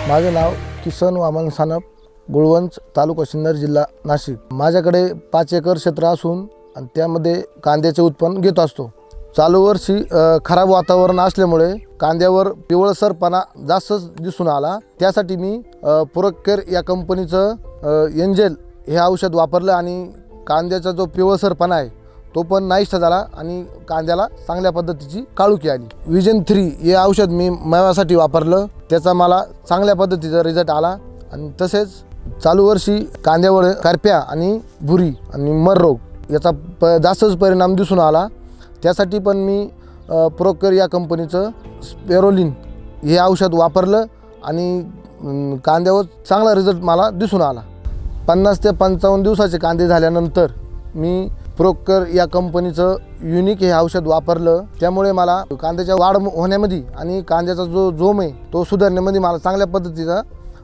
माझे नाव किसन वामन सानप, गुळवंच, तालुका सिन्नर, जिल्हा नाशिक। माझ्याकडे 5 एकर क्षेत्र असून आणि त्यामध्ये कांद्याचे उत्पन्न घेत असतो। चालू वर्षी खराब वातावरण असल्यामुळे कांद्यावर पिवळसरपणा जास्त दिसून आला। त्यासाठी मी पुरकेर या कंपनीचं एंजेल हे औषध वापरलं आणि कांद्याचा जो पिवळसरपणा आहे तो पण नाहीसा झाला आणि कांद्याला चांगल्या पद्धतीची काळुकी आली। विजन 3 हे औषध मी मेवासाठी वापरलं, त्याचा मला चांगल्या पद्धतीचा रिझल्ट आला। आणि तसेच चालू वर्षी कांद्यावर करप्या आणि भुरी आणि मर रोग याचा जास्तच परिणाम दिसून आला। त्यासाठी पण मी पुरकेर या कंपनीचं स्पेरोलिन हे औषध वापरलं आणि कांद्यावर चांगला रिझल्ट मला दिसून आला। 50 ते 55 दिवसाचे कांदे झाल्यानंतर मी पुरकेर या कंपनीचं युनिक हे औषध वापरलं। त्यामुळे मला कांद्याच्या वाढ होण्यामध्ये आणि कांद्याचा जो जोम आहे तो सुधारण्यामध्ये मला चांगल्या पद्धतीचा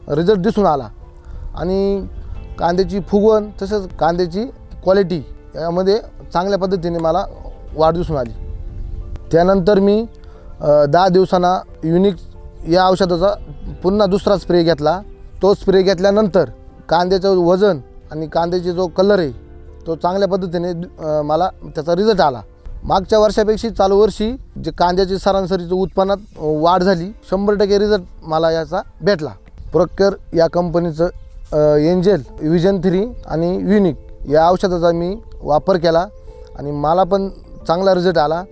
रिझल्ट दिसून आला आणि कांद्याची फुगवण तसेच कांद्याची क्वालिटी यामध्ये चांगल्या पद्धतीने मला वाढ दिसून आली। त्यानंतर मी 10 दिवसांना युनिक या औषधाचा पुन्हा दुसरा स्प्रे घेतला। तो स्प्रे घेतल्यानंतर कांद्याचं वजन आणि कांद्याचे जो कलर आहे तो चांगल्या पद्धतीने मला त्याचा रिझल्ट आला। मागच्या वर्षापेक्षा चालू वर्षी जे कांद्याची सरासरीचं उत्पन्नात वाढ झाली, 100% रिझल्ट मला याचा भेटला। पुरकेर या कंपनीचं एंजेल, विजन 3 आणि युनिक या औषधाचा मी वापर केला आणि मला पण चांगला रिझल्ट आला।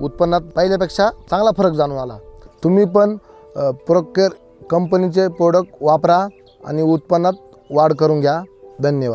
उत्पन्नात पहिल्यापेक्षा चांगला फरक जाणून आला। तुम्ही पण पुरकेर कंपनीचे प्रोडक्ट वापरा आणि उत्पन्नात वाढ करून घ्या। धन्यवाद।